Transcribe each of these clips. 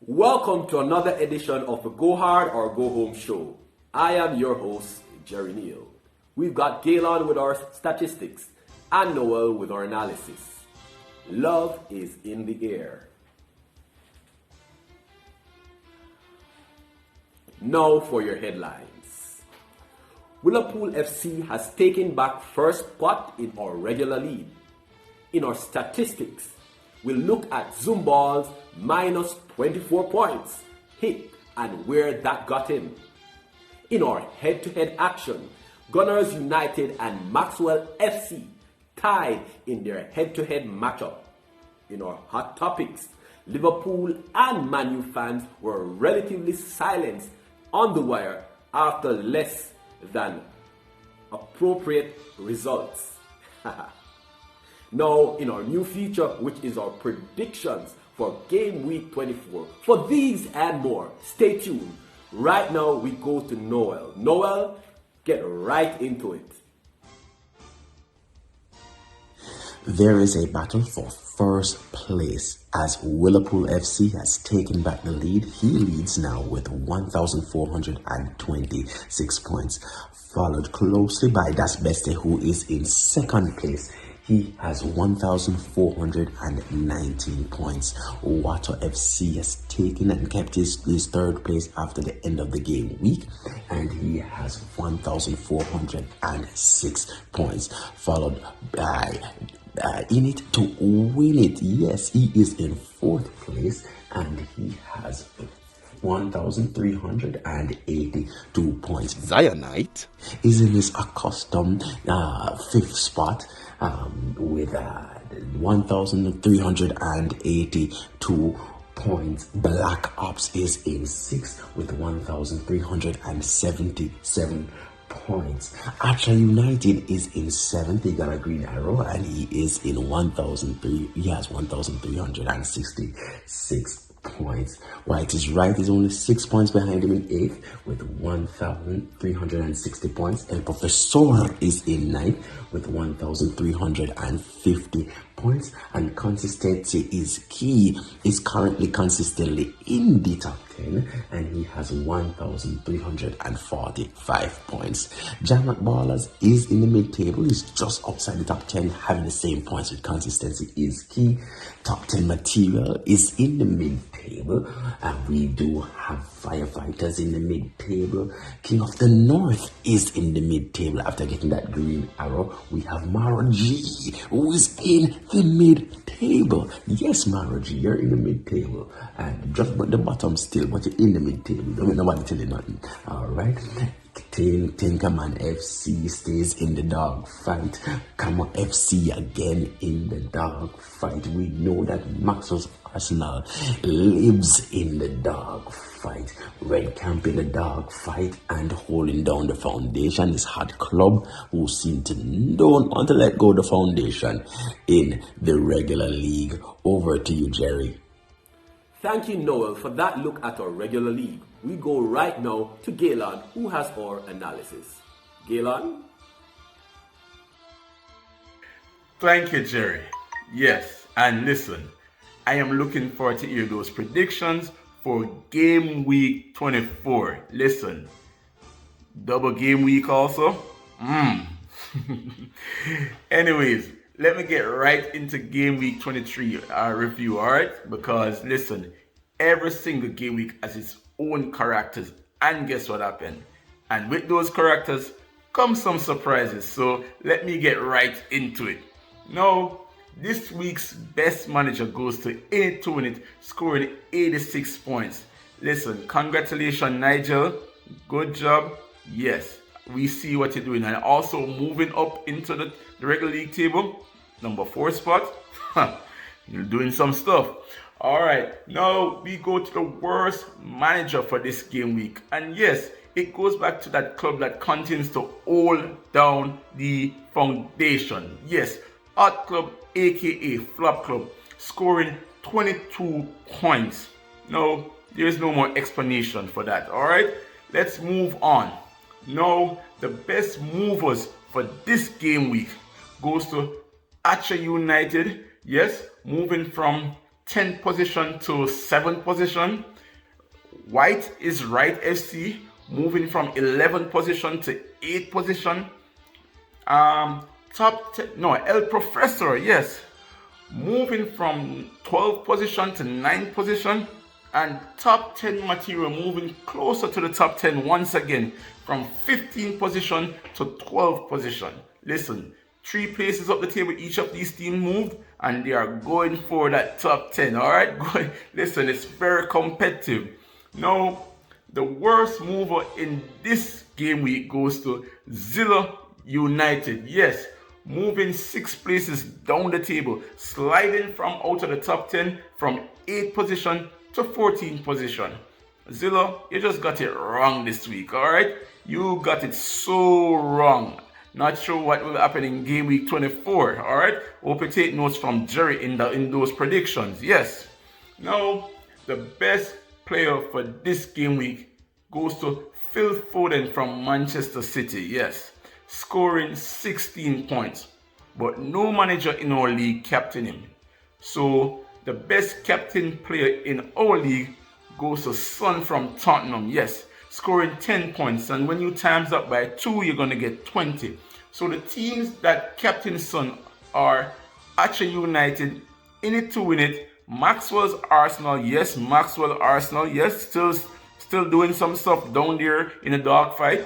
Welcome to another edition of the Go Hard or Go Home show. I am your host, Jerry Neal. We've got Galen with our statistics and Noel with our analysis. Love is in the air. Now for your headlines. Liverpool FC has taken back first spot in our regular lead. In our statistics, we'll look at Zumball's minus 24 points, hit and where that got him. In our head-to-head action, Gunners United and Maxwell FC tied in their head-to-head matchup. In our hot topics, Liverpool and Man U fans were relatively silenced on the wire after less than appropriate results. Now, in our new feature, which is our predictions for game week 24. For these and more, stay tuned. Right now, we go to Noel. Noel, get right into it. There is a battle for first place as Liverpool FC has taken back the lead. He leads now with 1,426 points, followed closely by Das Beste, who is in second place. He has 1,419 points. Water FC has taken and kept his third place after the end of the game week, and he has 1,406 points, followed by In It to Win It. Yes, he is in fourth place, and he has 1,382 points. Zionite is in his accustomed fifth spot with 1,382 points. Black Ops is in sixth with 1,377 points. Archer United is in seventh. He got a green arrow and he is in 1,366 points. White is Right is only 6 points behind him in eighth with 1,360 points. El Professor is in ninth with 1,350 points. And consistency is key. Is currently consistently in the top 10 and he has 1,345 points. Jamak Ballers is in the mid-table. He's just outside the top 10, having the same points with consistency is key. Top 10 material is in the mid-table, and we do have Firefighters in the mid-table. King of the North is in the mid-table after getting that green arrow. We have Maro G, who is in the mid-table. Yes, Maro G, you're in the mid-table. And just at the bottom still, but you're in the mid-table. Don't make nobody tell you nothing. Alright. Tinkerman FC stays in the dog fight. Camo FC again in the dog fight. We know that Maxwell's Arsenal lives in the dog fight. Red Camp in the dog fight, and holding down the foundation is Hot Club, who seem to don't want to let go of the foundation in the regular league. Over to you, Jerry. Thank you, Noel, for that look at our regular league. We go right now to Galen, who has our analysis. Galen? Thank you, Jerry. Yes, and listen, I am looking forward to hear those predictions for game week 24. Listen, double game week also. Anyways, let me get right into game week 23 review, alright? Because listen, every single game week has its own characters, and guess what happened? And with those characters come some surprises, so let me get right into it. Now, this week's best manager goes to In It to Win It, scoring 86 points. Listen, congratulations, Nigel. Good job. Yes, we see what you're doing. And also moving up into the regular league table, number 4 spot. You're doing some stuff. Alright, now we go to the worst manager for this game week. And yes, it goes back to that club that continues to hold down the foundation. Yes, Hot Club, aka Flop Club, scoring 22 points. No, there is no more explanation for that. Alright, let's move on. Now, the best movers for this game week goes to Archer United. Yes, moving from 10th position to 7th position. White is Right FC, moving from 11th position to 8th position. El Professor, yes, moving from 12th position to 9th position. And top 10 material moving closer to the top 10 once again, from 15th position to 12th position. Listen, 3 places up the table, each of these teams moved, and they are going for that top 10. All right, listen, it's very competitive. Now, the worst mover in this game week goes to GW23. Yes, moving 6 places down the table, sliding from out of the top 10 from 8th position to 14th position. Zilla, you just got it wrong this week, alright? You got it so wrong. Not sure what will happen in game week 24, alright? Hope you take notes from Jerry in those predictions. Yes. Now, the best player for this game week goes to Phil Foden from Manchester City. Yes. Scoring 16 points. But no manager in our league captained him. So, the best captain player in our league goes to Son from Tottenham. Yes, scoring 10 points. And when you times up by 2, you're going to get 20. So the teams that captain Son are Archer United, in it to win it. Maxwell's Arsenal. Yes, Maxwell Arsenal. Yes, still doing some stuff down there in the dogfight.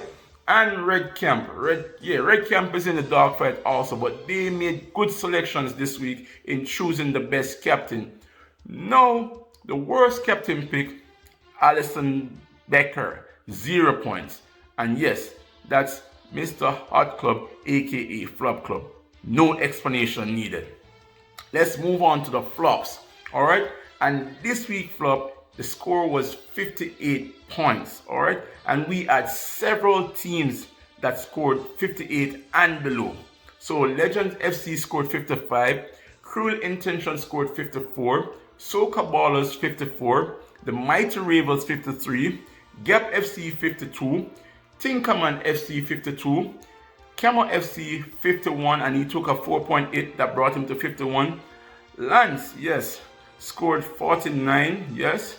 And Red Camp. Red Camp is in the dogfight also, but they made good selections this week in choosing the best captain. Now, the worst captain pick, Alisson Becker, 0 points. And yes, that's Mr. Hot Club, aka Flop Club. No explanation needed. Let's move on to the flops. Alright, and this week flop, the score was 58 points, all right? And we had several teams that scored 58 and below. So Legends FC scored 55, Cruel Intention scored 54, Soca Ballers 54, The Mighty Ravens 53, Gap FC 52, Tinkerman FC 52, Camo FC 51, and he took a 4.8 that brought him to 51. Lance, yes, scored 49, yes.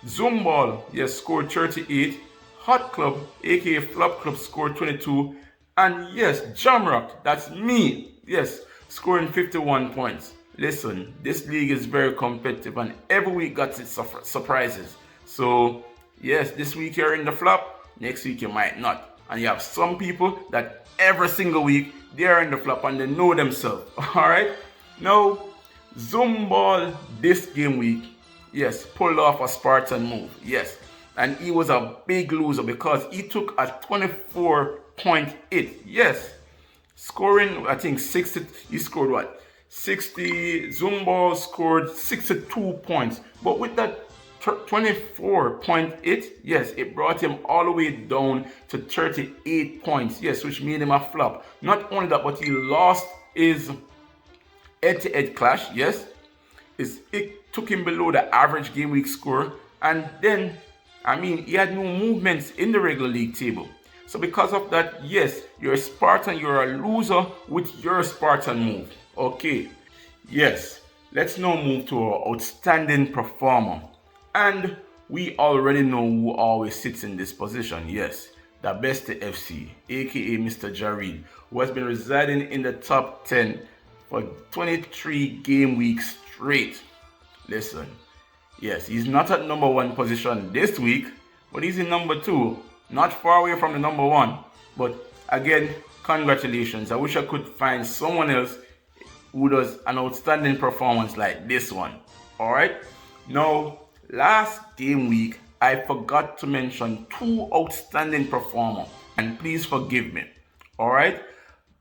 Zumball, yes, scored 38. Hot Club, aka Flop Club, scored 22. And yes, Jamrock, that's me, yes, scoring 51 points. Listen, this league is very competitive and every week got its surprises. So, yes, this week you're in the flop, next week you might not. And you have some people that every single week they're in the flop and they know themselves. Alright? Now, Zumball this game week, yes, pulled off a Spartan move, yes. And he was a big loser because he took a 24.8, yes. Scoring, I think, 60, he scored what? 60, Zumball scored 62 points. But with that 24.8, yes, it brought him all the way down to 38 points, yes, which made him a flop. Not only that, but he lost his head-to-head clash, yes. It took him below the average game week score, and then, I mean, he had no movements in the regular league table. So because of that, yes, you're a Spartan, you're a loser with your Spartan move. Okay, yes, let's now move to our outstanding performer. And we already know who always sits in this position, yes, the Best FC, aka Mr. Jareed, who has been residing in the top 10 for 23 game weeks straight. Listen, yes, he's not at number 1 position this week, but he's in number 2, not far away from the number 1. But again, congratulations. I wish I could find someone else who does an outstanding performance like this one. Alright, now last game week I forgot to mention 2 outstanding performers, and please forgive me. Alright,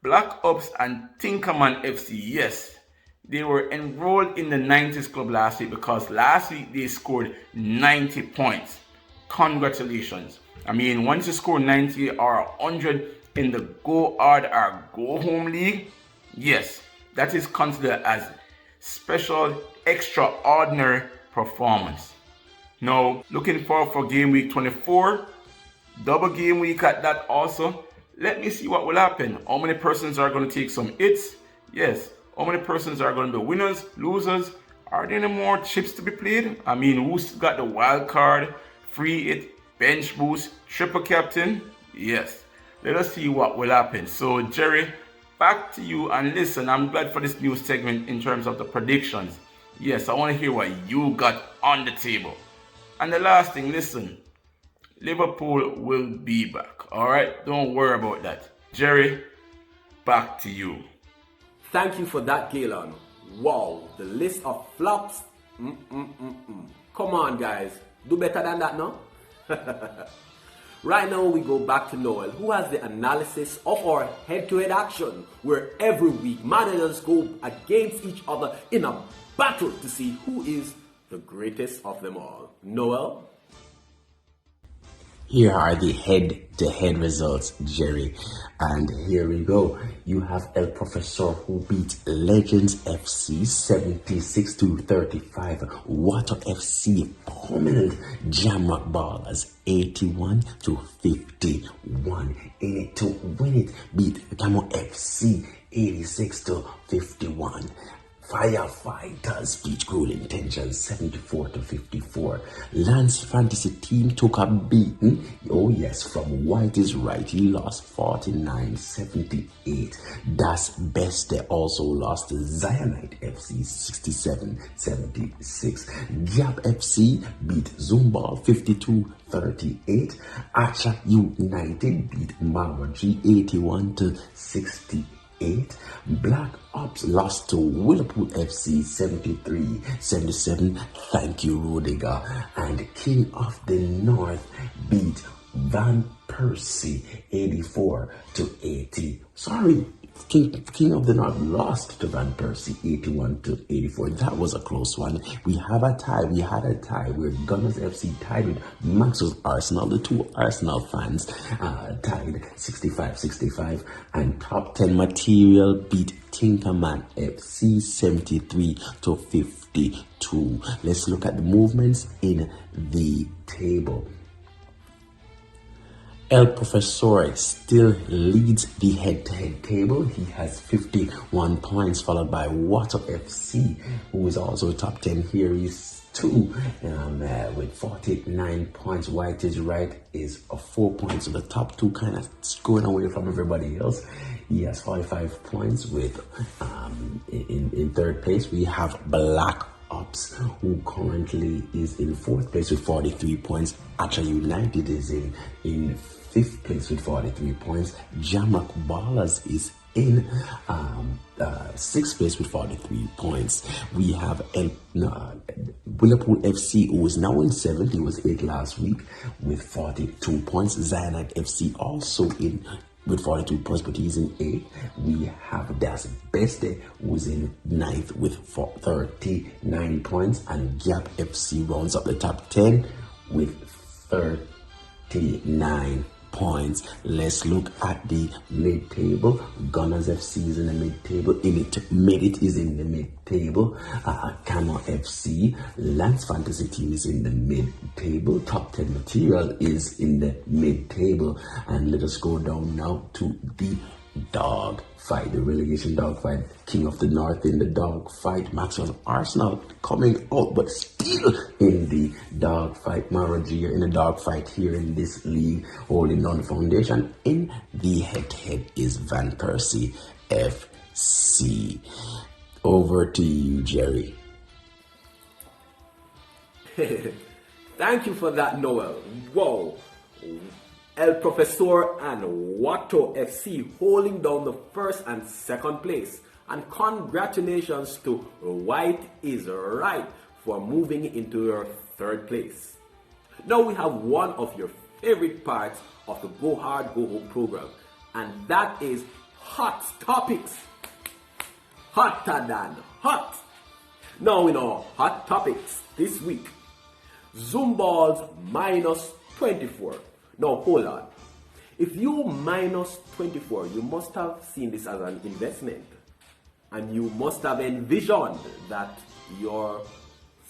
Black Ops and Tinkerman FC, yes, they were enrolled in the 90s club last week because last week they scored 90 points. Congratulations. I mean, once you score 90 or 100 in the go hard or go home league, yes, that is considered as special, extraordinary performance. Now, looking forward for game week 24, double game week at that also. Let me see what will happen. How many persons are going to take some hits? Yes. How many persons are going to be winners, losers? Are there any more chips to be played? I mean, who's got the wild card free hit, bench boost, triple captain. Yes, let us see what will happen. So Jerry, back to you, and listen, I'm glad for this new segment in terms of the predictions. Yes, I want to hear what you got on the table. And the last thing, listen, Liverpool will be back. All right, don't worry about that. Jerry, back to you. Thank you for that, Galen. Wow, the list of flops. Come on, guys. Do better than that, no? Right now, we go back to Noel, who has the analysis of our head-to-head action, where every week managers go against each other in a battle to see who is the greatest of them all. Noel? Here are the head-to-head results, Jerry. And here we go. You have El Professor, who beat Legends FC 76-35. Water FC pummeled Jamrock Ballers 81-51. In it to win it, beat Camo FC 86-51. Firefighters beat Cruel Intentions 74-54. Lance Fantasy Team took a beating, oh yes, from White is Right. He lost 49-78. Das Beste also lost to Zionite FC 67-76. Gap FC beat Zumball 52-38. Acha United beat Mawaji 81-68. Black Ops lost to Liverpool FC 73-77. Thank you, Rudiger. And King of the North beat Van Persie 84-80. Sorry, King of the North lost to Van Persie 81-84. That was a close one. We had a tie where Gunners FC tied with Maxwell's Arsenal. The two Arsenal fans tied 65-65, and Top 10 Material beat Tinkerman FC 73-52. Let's look at the movements in the table. El Professor still leads the head-to-head table. He has 51 points, followed by Water FC, who is also top 10. Here is 2 with 49 points. White is Right is 4 points. So the top 2 kind of going away from everybody else. He has 45 points with in third place. We have Black Ops, who currently is in fourth place with 43 points. Acha United is in fifth place with 43 points. Jamrock Ballers is in sixth place with 43 points. We have Liverpool FC, who is now in seventh. He was 8th last week with 42 points. Zionite FC also in with 42 points, but he's in 8th. We have Das Beste, who's in 9th with 39 points, and Gap FC rounds up the top 10 with 39 points. Let's look at the mid-table. Gunners FC is in the mid-table. Medit is in the mid-table. Camo FC, Lance Fantasy Team is in the mid-table. Top 10 Material is in the mid-table. And let us go down now to the dog fight, the relegation dog fight. King of the North in the dog fight. Maxwell's Arsenal coming out, but still in the dog fight. Maragia in the dog fight here in this league, holding on the foundation. In the head-to-head is Van Persie FC. Over to you, Jerry. Thank you for that, Noel. Whoa. El Professor and Wato FC holding down the first and second place. And congratulations to White is Right for moving into your third place. Now we have one of your favorite parts of the Go Hard Go Home program, and that is Hot Topics. Hotter than hot. Now in our Hot Topics this week, Zumball's minus 24. Now, hold on. If you minus 24, you must have seen this as an investment. And you must have envisioned that your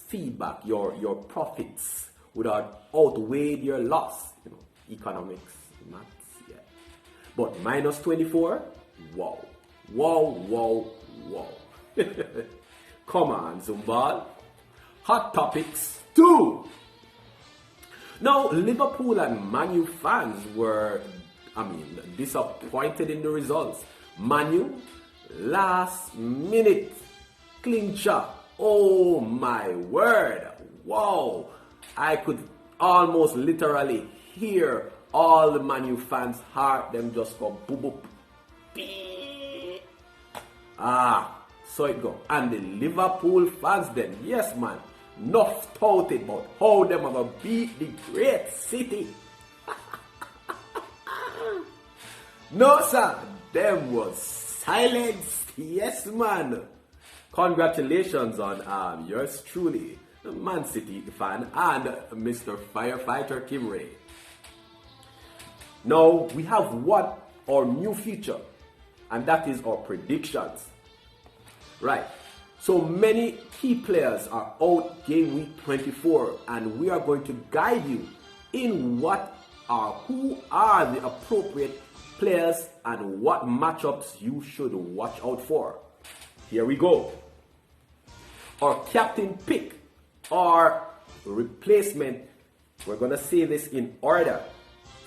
feedback, your profits would have outweighed your loss. You know, economics, maths, yeah. But minus 24, wow. Wow, wow, wow. Come on, Zumball. Hot Topics 2. Now, Liverpool and Man U fans were, disappointed in the results. Man U, last minute clincher. Oh my word. Wow. I could almost literally hear all the Man U fans' heart them just go boop boop. Beep. So it go. And the Liverpool fans then, yes man, enough touted about how them have beat the great city. No sir, them was silenced. Yes man. Congratulations on yours truly, the Man City fan and Mr. Firefighter Kim Ray. Now we have our new feature, and that is our predictions. Right. So many key players are out game week 24, and we are going to guide you in who are the appropriate players and what matchups you should watch out for. Here we go. Our captain pick, our replacement, we're going to say this in order.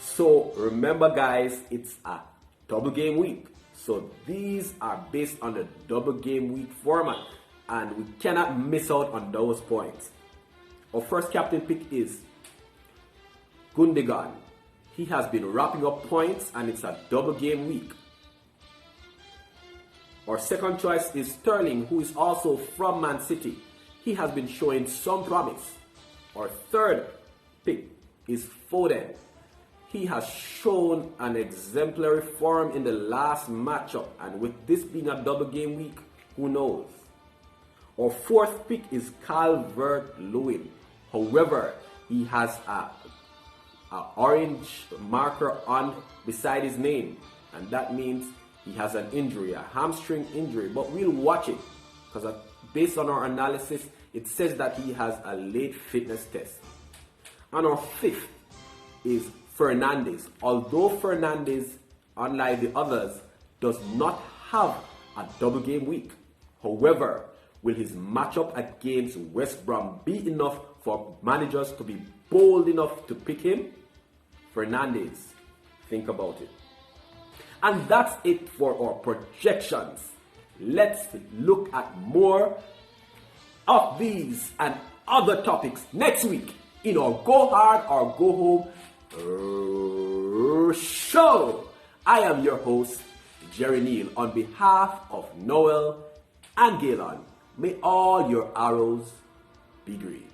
So remember guys, it's a double game week. So these are based on the double game week format, and we cannot miss out on those points. Our first captain pick is Gundogan. He has been wrapping up points, and it's a double game week. Our second choice is Sterling, who is also from Man City. He has been showing some promise. Our third pick is Foden. He has shown an exemplary form in the last matchup, and with this being a double game week, who knows? Our fourth pick is Calvert-Lewin. However, he has a orange marker on beside his name, and that means he has an injury, a hamstring injury, but we'll watch it because based on our analysis, it says that he has a late fitness test. And our fifth is Fernandes. Although Fernandes, unlike the others, does not have a double game week. However, will his matchup against West Brom be enough for managers to be bold enough to pick him? Fernandes, think about it. And that's it for our projections. Let's look at more of these and other topics next week in our Go Hard or Go Home show. I am your host, Jerry Neal, on behalf of Noel and Galen. May all your arrows be green.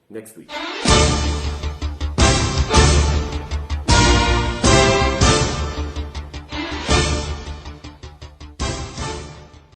Next week.